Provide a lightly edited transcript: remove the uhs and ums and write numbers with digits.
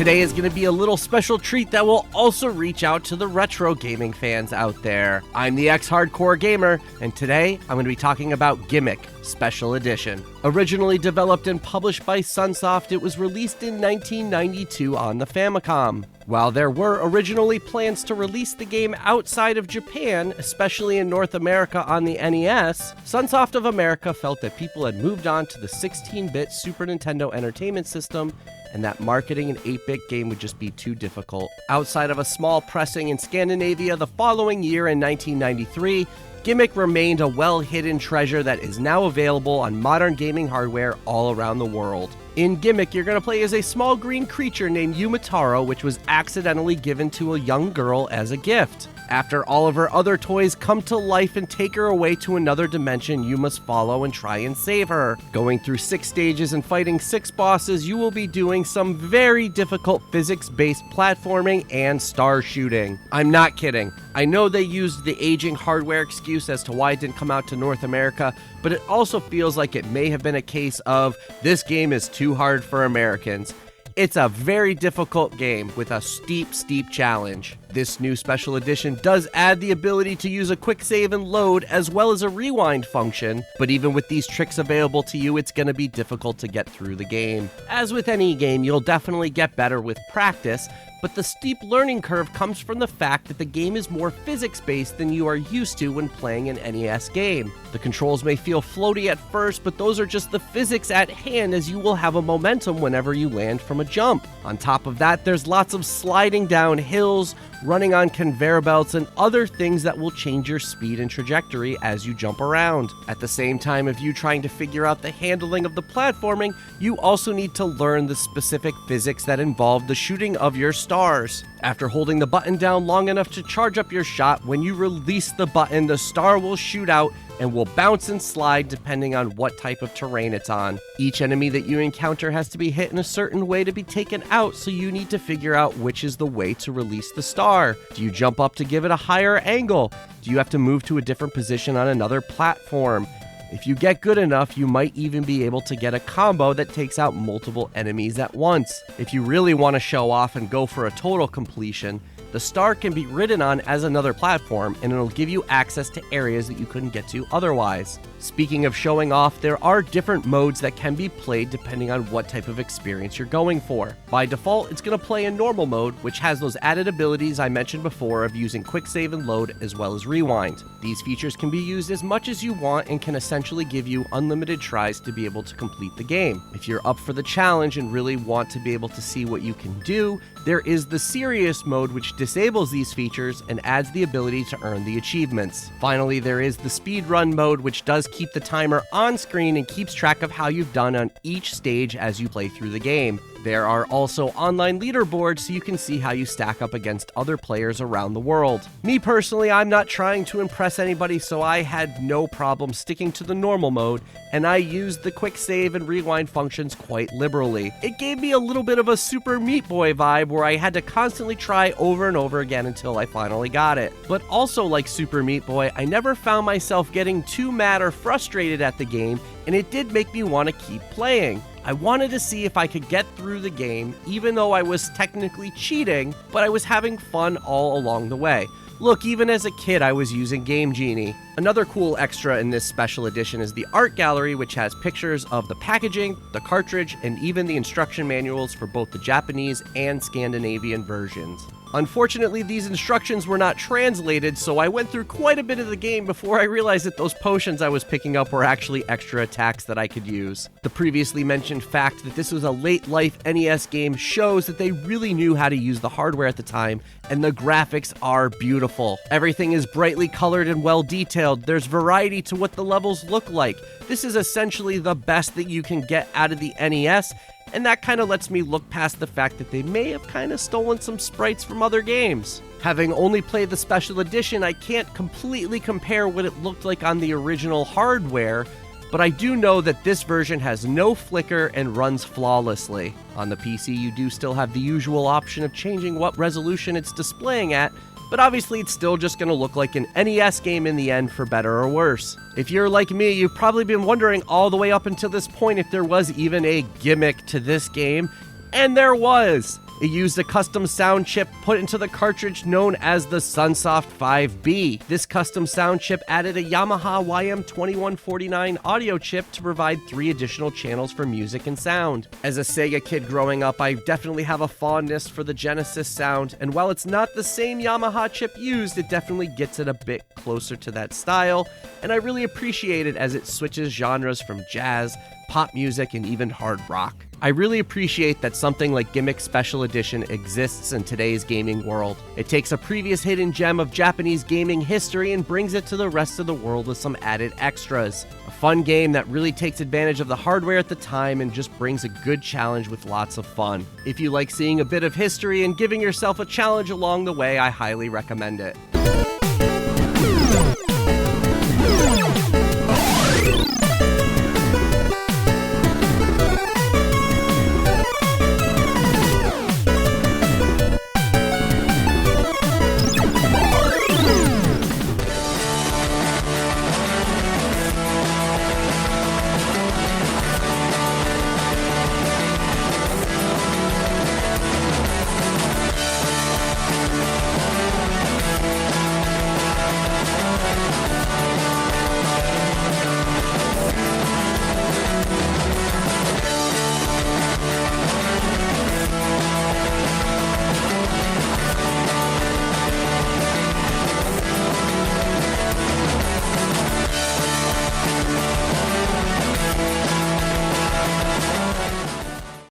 today is going to be a little special treat that will also reach out to the retro gaming fans out there. I'm the ex-hardcore gamer, and today I'm going to be talking about Gimmick Special Edition. Originally developed and published by SUNSOFT, it was released in 1992 on the Famicom. While there were originally plans to release the game outside of Japan, especially in North America on the NES, SUNSOFT of America felt that people had moved on to the 16-bit Super Nintendo Entertainment System, and that marketing an 8-bit game would just be too difficult. Outside of a small pressing in Scandinavia the following year in 1993, Gimmick remained a well-hidden treasure that is now available on modern gaming hardware all around the world. In Gimmick, you're going to play as a small green creature named Yumataro, which was accidentally given to a young girl as a gift. After all of her other toys come to life and take her away to another dimension, you must follow and try and save her. Going through 6 stages and fighting 6 bosses, you will be doing some very difficult physics-based platforming and star shooting. I'm not kidding. I know they used the aging hardware excuse as to why it didn't come out to North America, but it also feels like it may have been a case of this game is too hard for Americans. It's a very difficult game with a steep challenge. This new special edition does add the ability to use a quick save and load as well as a rewind function, but even with these tricks available to you, it's going to be difficult to get through the game. As with any game, you'll definitely get better with practice, but the steep learning curve comes from the fact that the game is more physics-based than you are used to when playing an NES game. The controls may feel floaty at first, but those are just the physics at hand, as you will have a momentum whenever you land from a jump. On top of that, there's lots of sliding down hills, running on conveyor belts, and other things that will change your speed and trajectory as you jump around. At the same time of you trying to figure out the handling of the platforming, you also need to learn the specific physics that involve the shooting of your stars. After holding the button down long enough to charge up your shot, when you release the button, the star will shoot out and will bounce and slide depending on what type of terrain it's on. Each enemy that you encounter has to be hit in a certain way to be taken out, so you need to figure out which is the way to release the star. Do you jump up to give it a higher angle? Do you have to move to a different position on another platform? If you get good enough, you might even be able to get a combo that takes out multiple enemies at once. If you really want to show off and go for a total completion, the star can be ridden on as another platform, and it'll give you access to areas that you couldn't get to otherwise. Speaking of showing off, there are different modes that can be played depending on what type of experience you're going for. By default, it's going to play in normal mode, which has those added abilities I mentioned before of using quick save and load as well as rewind. These features can be used as much as you want and can essentially give you unlimited tries to be able to complete the game. If you're up for the challenge and really want to be able to see what you can do, there is the serious mode, which disables these features and adds the ability to earn the achievements. Finally, there is the speedrun mode, which does keep the timer on screen and keeps track of how you've done on each stage as you play through the game. There are also online leaderboards so you can see how you stack up against other players around the world. Me personally, I'm not trying to impress anybody, so I had no problem sticking to the normal mode, and I used the quick save and rewind functions quite liberally. It gave me a little bit of a Super Meat Boy vibe where I had to constantly try over and over again until I finally got it. But also like Super Meat Boy, I never found myself getting too mad or frustrated at the game, and it did make me want to keep playing. I wanted to see if I could get through the game, even though I was technically cheating, but I was having fun all along the way. Look, even as a kid, I was using Game Genie. Another cool extra in this special edition is the art gallery, which has pictures of the packaging, the cartridge, and even the instruction manuals for both the Japanese and Scandinavian versions. Unfortunately, these instructions were not translated, so I went through quite a bit of the game before I realized that those potions I was picking up were actually extra attacks that I could use. The previously mentioned fact that this was a late-life NES game shows that they really knew how to use the hardware at the time, and the graphics are beautiful. Everything is brightly colored and well-detailed. There's variety to what the levels look like. This is essentially the best that you can get out of the NES, and that kind of lets me look past the fact that they may have kind of stolen some sprites from other games. Having only played the special edition, I can't completely compare what it looked like on the original hardware, but I do know that this version has no flicker and runs flawlessly. On the PC, you do still have the usual option of changing what resolution it's displaying at, but obviously it's still just going to look like an NES game in the end, for better or worse. If you're like me, you've probably been wondering all the way up until this point if there was even a gimmick to this game, and there was! It used a custom sound chip put into the cartridge known as the SUNSOFT 5B. This custom sound chip added a Yamaha YM2149 audio chip to provide 3 additional channels for music and sound. As a Sega kid growing up, I definitely have a fondness for the Genesis sound, and while it's not the same Yamaha chip used, it definitely gets it a bit closer to that style, and I really appreciate it as it switches genres from jazz, pop music, and even hard rock. I really appreciate that something like Gimmicks Special Edition exists in today's gaming world. It takes a previous hidden gem of Japanese gaming history and brings it to the rest of the world with some added extras. A fun game that really takes advantage of the hardware at the time and just brings a good challenge with lots of fun. If you like seeing a bit of history and giving yourself a challenge along the way, I highly recommend it.